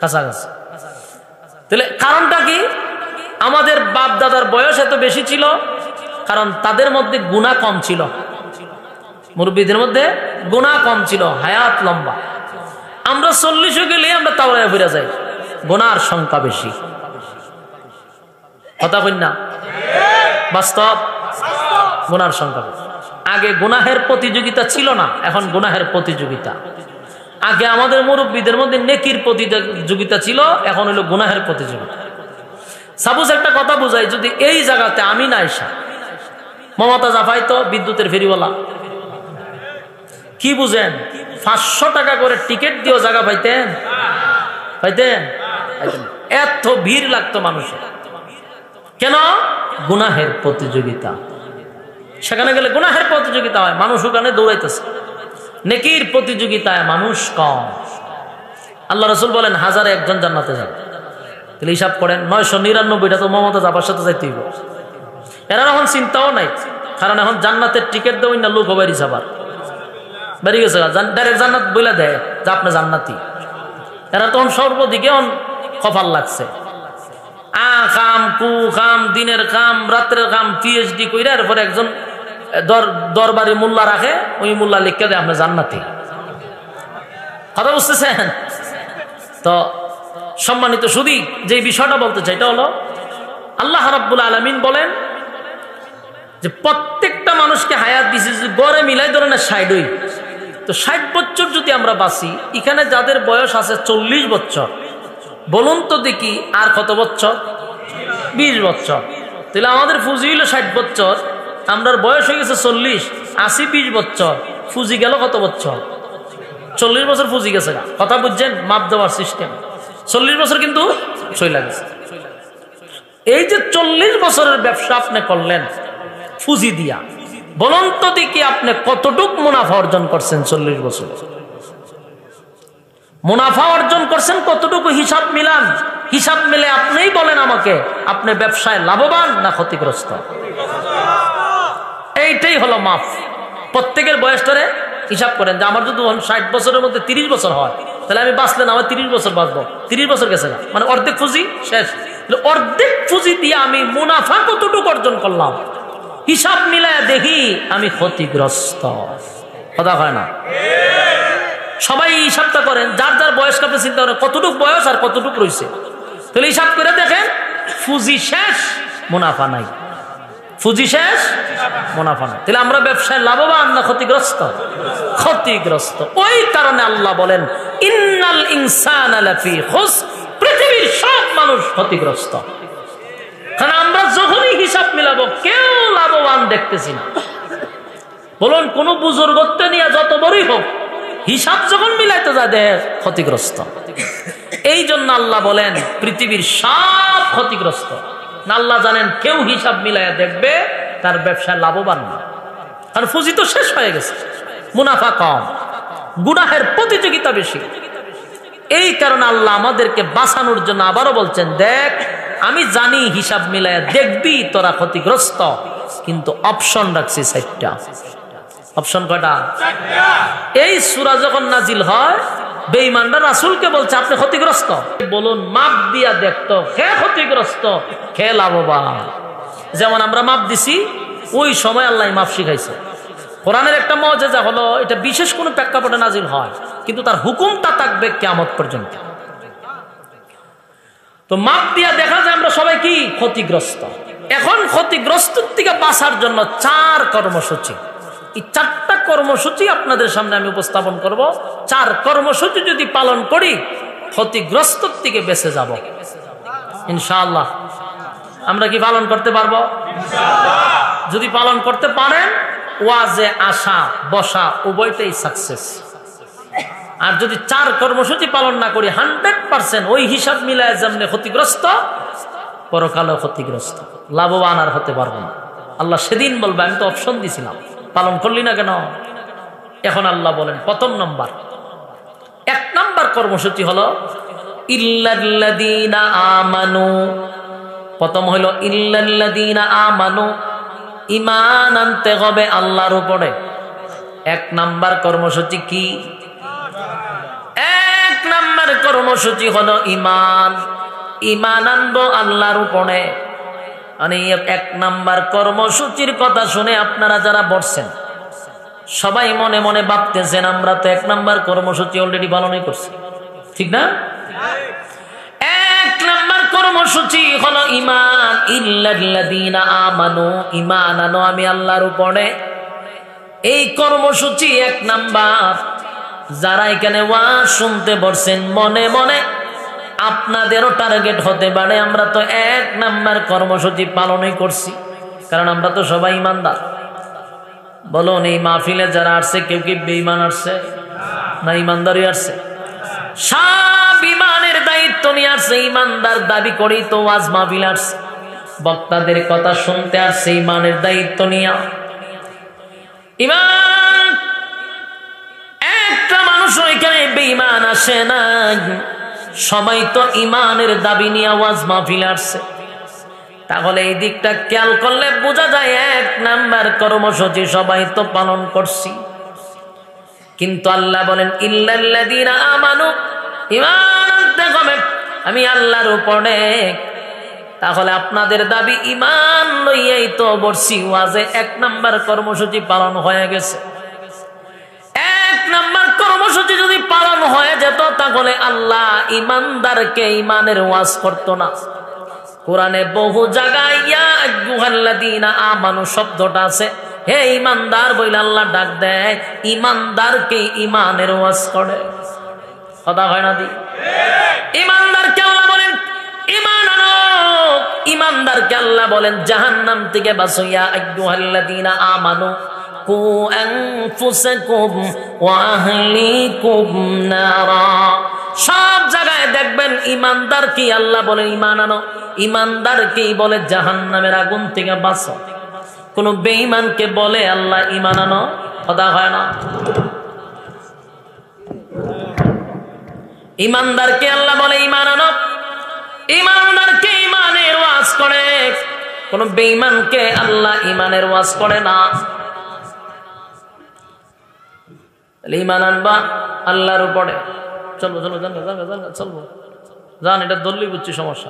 কাছাকাছি। তাহলে কারণটা কি? আমাদের বাপ দাদার বয়স এত বেশি ছিল কারণ তাদের মধ্যে গুনাহ কম ছিল, মুরব্বীদের মধ্যে গুনাহ কম ছিল, হায়াত লম্বা। আমরা 40 গেলে আমরা তাওরায় ফিরে যাই, গুনার সংখ্যা বেশি। কথা কই না? বাস্তব, গুনার সংখ্যা বেশি। আগে গুনাহের প্রতিযোগিতা ছিল না, এখন গুনাহের প্রতিযোগিতা। আগে আমাদের মুরব্বীদের মধ্যে নেকির প্রতিযোগিতা ছিল, এখন হলো গুনাহের প্রতিযোগিতা। সাপোজ একটা কথা বুঝাই, যদি এই জায়গাতে আমি না আইসা মমতা জাফাই তো বিদ্যুতের ফেরিওয়ালা, কি বুঝেন 500 টাকা করে টিকিট দিয়েও জায়গা পাইতেন? পাইতেন? এত ভিড় লাগতো মানুষের। কেন? গুনাহের প্রতিযোগিতা। সেখানে গেলে গুনাহের প্রতিযোগিতা হয়, মানুষ ওখানে দৌড়াইতেছে। নেকির প্রতিযোগিতায় মানুষ কম। আল্লাহ রাসূল বলেন 1000-এ একজন জান্নাতে যাবে। তাহলে হিসাব করেন 999টা তো মমতা জাফার সাথে যাইতে হইব। এরা এখন চিন্তাও নাই, কারণ এখন জান্নাতের টিকিট দেওয়া না, লোক হবাই যাবার বেরিয়ে গেছে, ডাইরেক্ট জান্নাত বলে দেয় যে আপনি জান্নাতি। এরা তখন সর্বদিকে কপাল লাগছে, কাম কু কাম, দিনের কাম রাত্রের কাম, পিএইচডি কইরা এরপরে একজন দরবারি মোল্লা রাখে, ওই মোল্লা লিখে দেয় আপনি জান্নাতি। কথা বুঝতেছেন তো? সম্মানিত শুধু যে বিষয়টা বলতে চাই এটা হলো, আল্লাহ রাব্বুল আলামিন বলেন যে প্রত্যেকটা মানুষকে হায়াত দিয়েছে, যদি গড়ে মিলাই ধরে না 60, তো 60 বছর যদি আমরা বাঁচি, এখানে যাদের বয়স আছে 40 বছর, বলুন তো দেখি আর কত বছর? 20 বছর। তাহলে আমাদের ফুজি হইল 60 বছর, আমরার বয়স হয়ে গেছে 40, 80 20 বছর, ফুজি গেল কত বছর? 40 বছর ফুজি গেছে। কথা বুঝছেন? মাপ দেওয়ার সিস্টেম 40 বছর কিন্তু চলে গেছে। এই যে 40 বছরের ব্যবসা আপনি করলেন ফুজি দিয়া, বলুন তো দেখি আপনি কতটুক মুনাফা অর্জন করছেন? 40 বছর মুনাফা অর্জন করছেন কতটুকু? হিসাব মিলান, হিসাব মিলে আপনিই বলেন আমাকে, আপনি ব্যবসায় লাভবান না ক্ষতিগ্রস্ত? এইটাই হলো মাফ। প্রত্যেকের বয়সটারে হিসাব করেন যে আমার যদি 60 বছরের মধ্যে 30 বছর হয়, তাহলে আমি বাঁচলে না, আমার 30 বছর বাঁচবো। 30 বছর গেছে না, মানে অর্ধেক পুঁজি শেষ। অর্ধেক পুঁজি দিয়ে আমি মুনাফা কতটুকু অর্জন করলাম, হিসাব মিলায় দেখি আমি ক্ষতিগ্রস্ত। কথা হয় না? সবাই হিসাবটা করেন, যার যার বয়স কাপে চিন্তা করেন কতটুক বয়স আর কতটুক রয়েছে। তাহলে হিসাব করে দেখেন, পুঁজি শেষ, মুনাফা নাই। পুঁজি শেষ, মুনাফা নাই। তাহলে আমরা ব্যবসায় লাভবান না ক্ষতিগ্রস্ত? ক্ষতিগ্রস্ত। ওই কারণে আল্লাহ বলেন ইন্নাল ইনসানা লাফি খুসর, পৃথিবীর সব মানুষ ক্ষতিগ্রস্ত। কারণ আমরা যখনই হিসাব মিলাবো কেউ লাভবান দেখতেছি না। বলুন কোন বুজুর্গত্ব নিয়ে যত বড়ই হোক, হিসাব যখন মিলাইতে যায় দেয় ক্ষতিগ্রস্ত। এই জন্য আল্লাহ বলেন পৃথিবীর সব ক্ষতিগ্রস্ত। আল্লাহ জানেন কেউ হিসাব মিলাইয়া দেখবে তার ব্যবসায় লাভবান না, কারণ পুঁজি তো শেষ হয়ে গেছে, মুনাফা কম, গুনাহের প্রতিযোগিতা বেশি। এই কারণে আল্লাহ আমাদেরকে বাঁচানোর জন্য আবারও বলছেন, দেখ আমি জানি হিসাব মিলাইয়া দেখবি তোরা ক্ষতিগ্রস্ত, কিন্তু অপশন রাখছি 4টা। অপশন কয়টা? এই সূরা যখন নাজিল হয়, বেঈমানরা রাসূলকে বলছে আপনি ক্ষতিগ্রস্ত। বলুন মাপ দিয়া দেখতো কে ক্ষতিগ্রস্ত কে লাভবান। যেমন আমরা মাপ দিছি, ওই সময় আল্লাহ মাপ শিখাইছে। কোরআনের একটা মুজিজা হলো এটা বিশেষ কোনো প্রেক্ষাপটে নাজিল হয়, কিন্তু তার হুকুমটা থাকবে কিয়ামত পর্যন্ত। তো মাপ দিয়া দেখা যায় আমরা সবাই কি ক্ষতিগ্রস্ত। এখন ক্ষতিগ্রস্ত থেকে বাঁচার জন্য 4 কর্মসূচি, এই 4টা কর্মসূচি আপনাদের সামনে আমি উপস্থাপন করব। 4 কর্মসূচি যদি পালন করি ক্ষতিগ্রস্ত থেকে বেঁচে যাব ইনশাআল্লাহ। আমরা কি পালন করতে পারবো? যদি পালন করতে পারেন, ওয়াজে আসা বসা উভয়টাই সাকসেস। আর যদি 4 কর্মসূচি পালন না করি 100% ওই হিসাব মিলায় যেমন ক্ষতিগ্রস্ত, পরকালে ক্ষতিগ্রস্ত, লাভবান আর হতে পারবো না। আল্লাহ সেদিন বলবে আমি তো অপশন দিছিলাম, পালন করলি না কেন? এখন আল্লাহ বলেন প্রথম নম্বর, 1 নম্বর কর্মসূচি হলো ইল্লাল্লাযীনা আমানু। প্রথম হলো ইল্লাল্লাযীনা আমানু, ঈমান আনতে হবে আল্লাহর উপরে। এক নাম্বার কর্মসূচি কি? এক নাম্বার কর্মসূচি হলো ঈমান। ঈমান আনবো আল্লাহর উপরে। মানে এক নাম্বার কর্মসূচির কথা শুনে আপনারা যারা বসছেন সবাই মনে মনে ভাবতেছেন আমরা তো এক নাম্বার কর্মসূচি অলরেডি পালনই করছি, ঠিক না? এক নাম্বার কর্মসূচি হলো ঈমান। ইল্লাল্লাযীনা আমানু, ঈমান আনো আমি আল্লাহর উপরে। এই কর্মসূচি এক নাম্বার। যারা এখানে ওয়াজ শুনতে বসছেন মনে মনে আপনাদেরও টার্গেট হতে পারে আমরা তো এক নাম্বার কর্মসূচি পালনই করছি, কারণ আমরা তো সবাই ইমানদার। বলুন এই মাহফিলে যারা আসছে কেউ কি বেঈমান আসছে না ইমানদারই আসছে? সব ইমানের দায়িত্ব নিয়ে আসছে, ইমানদার দাবি করেই তো ওয়াজ মাহফিল আসছে। বক্তাদের কথা শুনতে আসছে ইমানের দায়িত্ব নিয়ে। ইমান একটা মানুষ এখানে বেঈমান আসে না, সবাই তো ইমানের দাবি নিয়ে ওয়াজ মাহফিল আসছে। তাহলে এই দিকটা খেয়াল করলে বোঝা যায় এক নাম্বার কর্মসূচি সবাই তো পালন করছি। কিন্তু আল্লাহ বলেন ইল্লাল্লাযীনা আমানু, ঈমান আনতে হবে আমি আল্লাহর উপরে। তাহলে আপনাদের দাবি ঈমান লইয়াই তো বলছি ওয়াজে এক নাম্বার কর্মসূচি পালন হয়ে গেছে। এক নাম্বার কর্মসূচি যদি পালন হয়ে যেত তাহলে আল্লাহ ঈমানদারকে ঈমানের ওয়াজ করতো না। কোরআনে বহু জায়গায় ইয়া আইয়ুহাল্লাযীনা আমানু শব্দটা আছে, হে ঈমানদার বইলে আল্লাহ ডাক দেয়, ঈমানদারকে ঈমানের ওয়াজ করে। কথা হয় না দি? ঈমানদারকে আল্লাহ বলেন ঈমান আনো, ঈমানদারকে আল্লাহ বলেন জাহান্নাম থেকে বাঁচো। ইয়া আইয়ুহাল্লাযীনা আমানু কু আনফুসাকুম ওয়া আহলিকুম নারা। সব জায়গায় দেখবেন ঈমানদার কি আল্লাহ বলেন ঈমান আনো, ঈমানদার কি বলে জাহান্নামের আগুন থেকে বাঁচো। কোন বেঈমানকে বলে আল্লাহ ঈমান আনো, কথা হয় না। ঈমানদারকে আল্লাহ বলে ঈমান আনো, ঈমানদারকে ঈমানের ওয়াজ করে। কোন বেঈমানকে আল্লাহ ঈমানের ওয়াজ করে না। ঈমান আনবা আল্লাহর উপরে। চলবো চলবো জান চলবো জান, এটা দললি বুঝছি সমস্যা।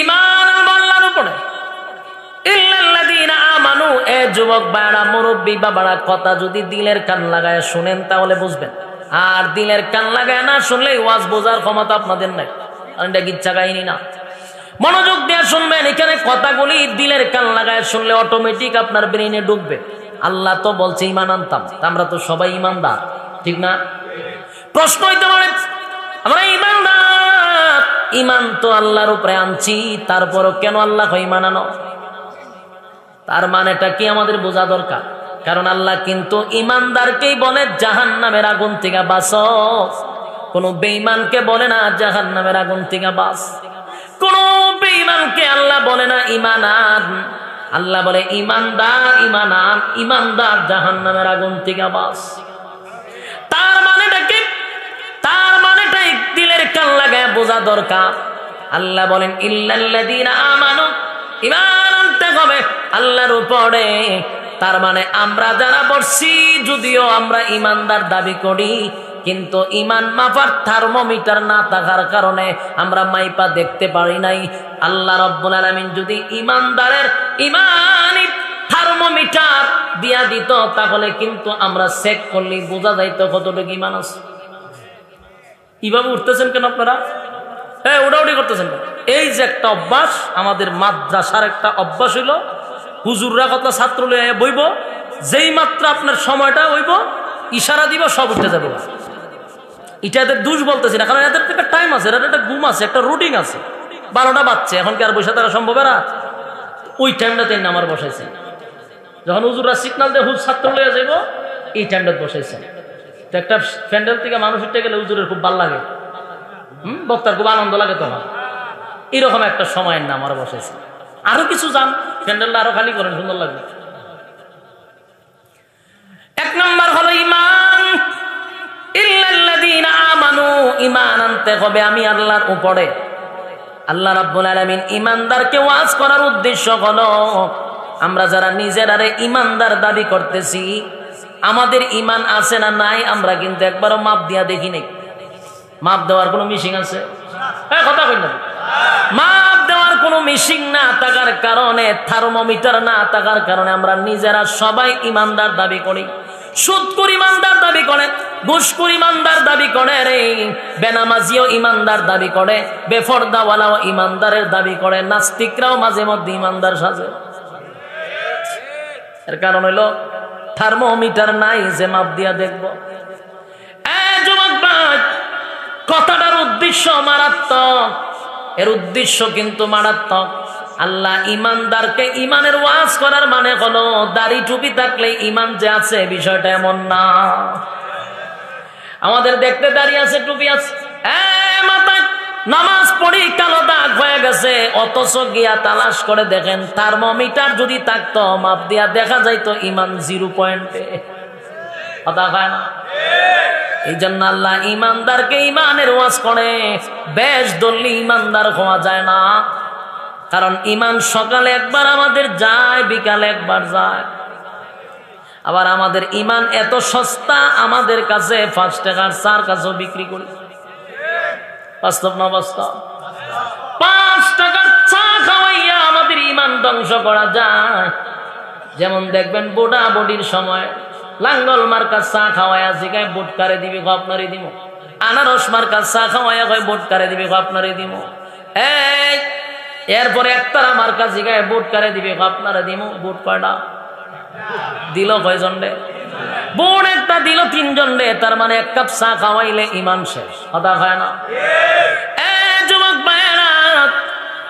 ঈমান আনবা আল্লাহর উপরে। ইল্লাল্লাযীনা আমানু, এ যুবক বাড়া মুরব্বী বাবারা কথা যদি দিলের কান লাগায় শুনেন তাহলে বুঝবেন, আর দিলের কান লাগায় না শুনলে ওয়াজ বোঝার ক্ষমতা আপনাদের নাই। এটা ইচ্ছা কাহিনী না, মনোযোগ দিয়ে শুনবেন। এখানে কথাগুলি দিলের কান লাগায় শুনলে অটোমেটিক আপনার ব্রেইনে ঢুকবে। আল্লাহ তো বলছে ঈমান আনতাম, আমরা তো সবাই ঈমানদার, ঠিক না? প্রশ্ন হইতে পারে আমরা ঈমানদার, ঈমান তো আল্লাহর উপরে আনছি, তারপরও কেন আল্লাহ ঈমান আনো? তার মানেটা কি আমাদের বোঝা দরকার। কারণ আল্লাহ কিন্তু ঈমানদারকেই বলে জাহান্নামের আগুন থেকে বাঁচো, কোন বেঈমানকে বলে না জাহান্নামের আগুন থেকে বাঁচ। কোন বেঈমানকে আল্লাহ বলে না ঈমান আন, আল্লাহ বলে ঈমানদার ঈমান আন, ঈমানদার জাহান্নামের আগুন থেকে বাঁচ। তার মানেটা কি? তার মানেটা দিলের কান লাগায় বোঝা দরকার। আল্লাহ বলেন ইল্লাল্লাযীনা আমানু, ঈমান আনতে হবে আল্লাহর উপরে। তার মানে আমরা যারা বলছি যদিও আমরা ঈমানদার দাবি করি, কিন্তু ঈমান মাপার থার্মোমিটার না থাকার কারণে আমরা মাইপা দেখতে পারি নাই। আল্লাহ রাব্বুল আলামিন যদি ঈমানদারের ঈমানি থার্মোমিটার দিয়া দিত তাহলে কিন্তু আমরা চেক করলে বোঝা যাইতো কতটুকু ঈমান আছে। এইভাবে উঠতেছেন কেন আপনারা? হ্যাঁ, উড়াউড়ি করতেছেন কেন? এই যে একটা অভ্যাস, আমাদের মাদ্রাসার একটা অভ্যাস হইল, হুজুররা কথা ছাত্র লইয়া বইব, যেই মাত্র আপনার সময়টা হইব ইশারা দিব সব উঠে যাবে। এটা এদের দোষ বলতেছি না, কারণ এদের একটা টাইম আছে, এদের একটা ঘুম আছে, একটা রুটিন আছে। 12টা বাজছে, এখন কি আর বসে থাকা সম্ভব? না, ওই টাইমটাতে আমার বসাইছে। যখন হুজুররা সিগনাল দিয়ে হুজুর ছাত্র লইয়া যাইব, এই টাইমটা বসাইছে। একটা প্যান্ডেল থেকে মানুষ উঠতে গেলে হুজুরের খুব ভালো লাগে, বক্তার খুব আনন্দ লাগে, তখন এরকম একটা সময়ের নাম আর বসাইছে। আরো কিছু যান, প্যান্ডেলটা আরো খালি করেন, সুন্দর লাগবে। এক নম্বর হলো ঈমান। ইল্লাল্লাযীনা আমানু, ঈমান আনতে হবে আমি আল্লাহর উপরে। আল্লাহ রাব্বুল আলামিন ঈমানদারকে ওয়াজ করার উদ্দেশ্য হলো আমরা যারা নিজেরারে ঈমানদার দাবি করতেছি আমাদের ইমান আছে না নাই আমরা কিন্তু একবারও মাপ দিয়া দেখি নাই। মাপ দেওয়ার কোনো মিশিং আছে? কথা কই না। মাপ দেওয়ার কোনো মিশিং না থাকার কারণে, থার্মোমিটার না থাকার কারণে আমরা নিজেরা সবাই ইমানদার দাবি করি। সুদখোর ইমানদার দাবি করে, ঘুষখোর ইমানদার দাবি করে, রে বেনামাজিও ইমানদার দাবি করে, বেফরদাওয়ালাও ইমানদারের দাবি করে, নাস্তিকরাও মাঝে মধ্যে ইমানদার সাজে। এর কারণ হইল থার্মোমিটার নাই যে মাপ দিয়া দেখব। যুবক ভাই, কথাটার উদ্দেশ্য মারাত্মক, এর উদ্দেশ্য কিন্তু মারাত্মক। আল্লাহ ইমানদারকে ইমানের ওয়াজ করার মানে হলো দাড়ি টুপি থাকলে ইমান যে আছে বিষয়টা এমন না। আমাদের দেখতে দাড়ি আছে, টুপি আছে, মাথায় নামাজ পড়ি কালো দাগ হয়ে গেছে, অথচ গিয়া তালাশ করে দেখেন থার্মোমিটার যদি থাকতো মাপ দিয়া দেখা যাইতো ইমান 0 পয়েন্টে। কথা হয় না? এই জন্য আল্লাহ ইমানদারকে ইমানের ওয়াজ করে। বেশ দললি ইমানদার হওয়া যায় না, কারণ ইমান সকালে একবার আমাদের যায়, বিকালে একবার যায়। আবার আমাদের ইমান এত সস্তা, আমাদের কাছে 5 টাকার চার কাছেও বিক্রি করি। বাস্তব না বাস্তব? 5 টাকার চা খাওয়াইয়া আমাদের ইমান ধ্বংস করা যায়। যেমন দেখবেন বুড়া বডির সময় লাঙ্গল মার্কা চা খাওয়াইয়া জিগায় বুট কারে দিবি, আপনারে দিব। আনারস মার্কা চা খাওয়াইয়া কয় বুট কারে দিবি, আপনারে দিব। এরপরে একতারা মার্কা জিগায় বুট কারে দিবি, আপনারে দিব। বুট কয়টা দিল? কয়জন রে? বুট একটা দিল 3 জন রে। তার মানে 1 কাপ চা খাওয়াইলে ইমান শেষ। কথা হয় না? যুবক ভাইয়েরা,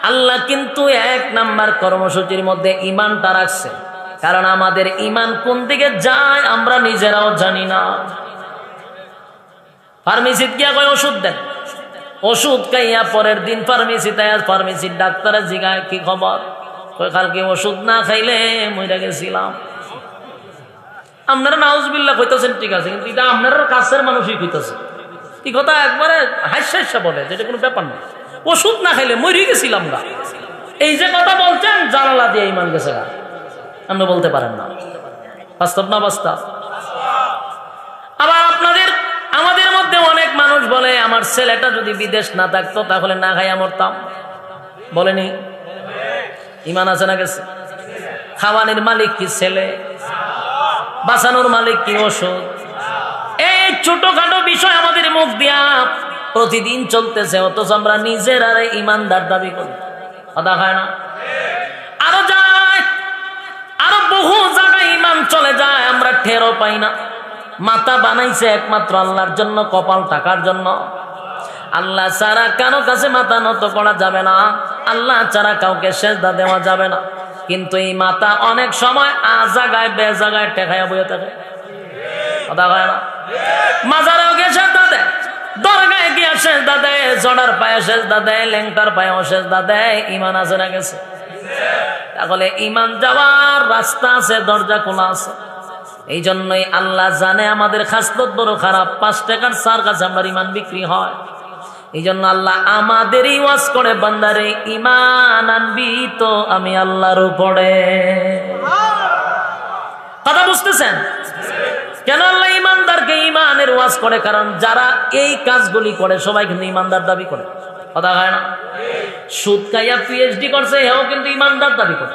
আল্লাহ কিন্তু 1 নাম্বার কর্মসূচির মধ্যে ইমানটা রাখছে, কারণ আমাদের ইমান কোন দিকে যায় আমরা নিজেরাও জানি না। ফার্মেসিতে গিয়া কয় ওষুধ দেন, ওষুধ খাইয়া পরের দিন ফার্মেসিতে ফার্মেসির ডাক্তারের জিগায় কি খবর, কয় কালকে ওষুধ না খাইলে মইরা গেছিলাম। আপনারা নাউজুবিল্লাহ কইতেছেন, ঠিক আছে, কিন্তু এটা আপনারা কাছের মানুষই কইতেছে। এই কথা একবারে হাস্যা বলে, যেটা কোনো ব্যাপার না। ওষুধ না খাইলে মরে গেছিলাম না, এই যে কথা বলছেন জানালা দিয়ে ইমান গেছে গা, আপনি বলতে পারেন না। বাস্তব না বাস্তব? আবার আমাদের মধ্যে অনেক মানুষ বলে আমার ছেলেটা যদি বিদেশ না থাকতো তাহলে না খাইয়া মরতাম। বলেনি? ইমান আছে না গেছে? খাওয়ানোর মালিক কি ছেলে, বাঁচানোর মালিক কি ওষুধ? এই ছোটখাটো বিষয় আমাদের মুখ দিয়া প্রতিদিন চলতেছে, অথচ আমরা নিজের আরে ইমানদার দাবি করি। কথা হয় না? আরো যায়, আরো বহু জায়গায় ইমান চলে যায়, আমরা টেরও পাই না। মাথা বানাইছে একমাত্র আল্লাহর জন্য, কপাল টাকার জন্য। আল্লাহ ছাড়া কারো কাছে মাথা নত করা যাবে না, আল্লাহ ছাড়া কাউকে সেজদা দেওয়া যাবে না। কিন্তু এই মাথা অনেক সময় জায়গায় বে জায়গায় টেকাইয়া বইয়ে থাকে। কথা হয় না? মাজারেও গিয়ে সেজদা দেয়, দরগায় গিয়ে সেজদা দেয়, জড়ার পায়ে সেজদা দেয়, ল্যাংটার পায়েও সেজদা দেয়। ইমান আছে না গেছে? তাহলে ইমান যাওয়ার রাস্তা আছে, দরজা খোলা আছে। এই জন্যই আল্লাহ জানে আমাদের খাসলত বড় খারাপ, 5 টাকার চার কাছে আমার ইমান বিক্রি হয়। এই জন্য আল্লাহ আমাদেরই ওয়াজ করে, বান্দারে ইমান আনবি তো আমি আল্লাহর উপরে। কথা বুঝতেছেন কেন আল্লাহ ইমানদারকে ইমানের ওয়াজ করে? কারণ যারা এই কাজগুলি করে সবাই কিন্তু ইমানদার দাবি করে। কথা হয় না? সুদ খাইয়া PhD করছে, এও কিন্তু ইমানদার দাবি করে।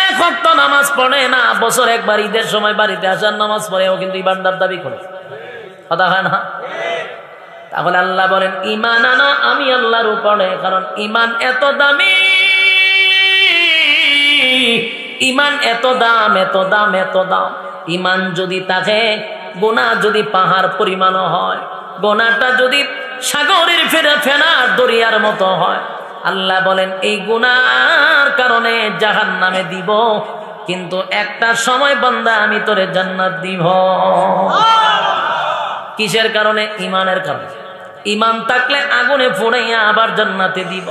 এক ওয়াক্ত নামাজ পড়ে না, বছর একবার ঈদের সময় বাড়িতে আসার নামাজ পড়ে, ও কিন্তু ইমানদার দাবি করে। কথা হয় না? তাহলে আল্লাহ বলেন ইমান আনো আমি আল্লাহর উপরে, কারণ ইমান এত দামি, ইমান এত দাম, এত দাম, এত দাম। ইমান যদি থাকে, গুনাহ যদি পাহাড় পরিমাণ হয়, গুনাহটা যদি সাগরের ফেনার দরিয়ার মতো হয়, আল্লাহ বলেন এই গুনাহর কারণে জাহান্নামে দিব, কিন্তু একটা সময় বান্দা আমি তোরে জান্নাত দিব। কিসের কারণে? ইমানের কারণে। ইমান থাকলে আগুনে পোড়াইয়া আবার জান্নাতে দিব,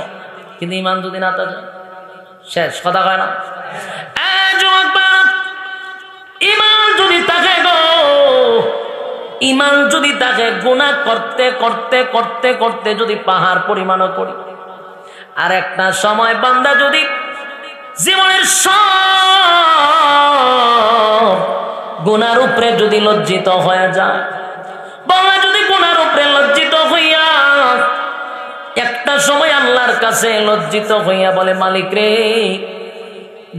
কিন্তু ইমান যদি না থাকে শেষ। কথা হয় না? ইমান যদি থাকে গো, ইমান যদি থাকে, গুনাহ করতে করতে করতে করতে যদি পাহাড় পরিমাণও করি, আর একটা সময় বান্দা যদি জীবনের সব গুনার উপরে যদি লজ্জিত হয়ে যায়, বাবা যদি গুনার উপরে লজ্জিত হইয়া একটা সময় আল্লাহর কাছে লজ্জিত হইয়া বলে, মালিক রে,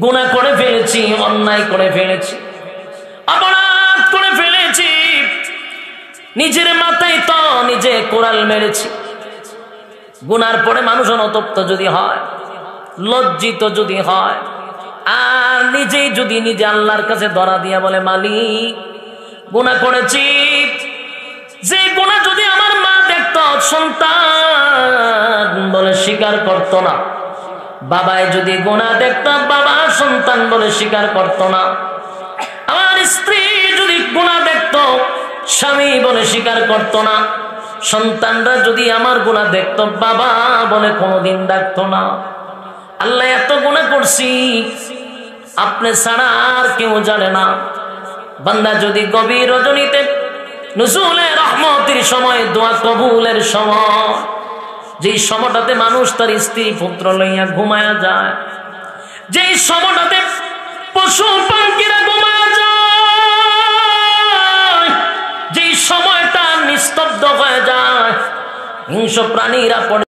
গুনাহ করে ফেলেছি, অন্যায় করে ফেলেছি, অপরাধ করে ফেলেছি, নিজের মাথায় তো নিজে কোড়াল মেরেছি। গুনার পরে মানুষ অনুতপ্ত যদি হয়, লজ্জিত যদি হয়, আর নিজেই যদি নিজে আল্লাহর কাছে ধরা দিয়া বলে, মালিক গুনাহ করেছি, যে গুনাহ যদি আমার মা দেখত, সন্তান বলে স্বীকার করত না, বাবায় যদি গুনাহ দেখত, বাবা সন্তান বলে স্বীকার করত না, আমার স্ত্রী যদি গুনাহ দেখত, স্বামী বলে স্বীকার করত না, সন্তানরা যদি আমার গুনাহ দেখত, বাবা বলে কোনোদিন ডাকতো না। আল্লাহ এত গুনাহ করছি, আপনি ছাড়া আর কেউ জানে না। বান্দা যদি গভীর রজনীতে নুজুলে রহমতের সময়, দোয়া কবুলের সময়, যেই সময়টাতে মানুষ তার স্ত্রী পুত্র লইয়া ঘুমায়া যায়, যেই সময়টাতে পশু পাখিরা ঘুমায়া যায়, যেই সময়টা নিস্তব্ধ হয়ে যায়, হিংস্র প্রাণীরা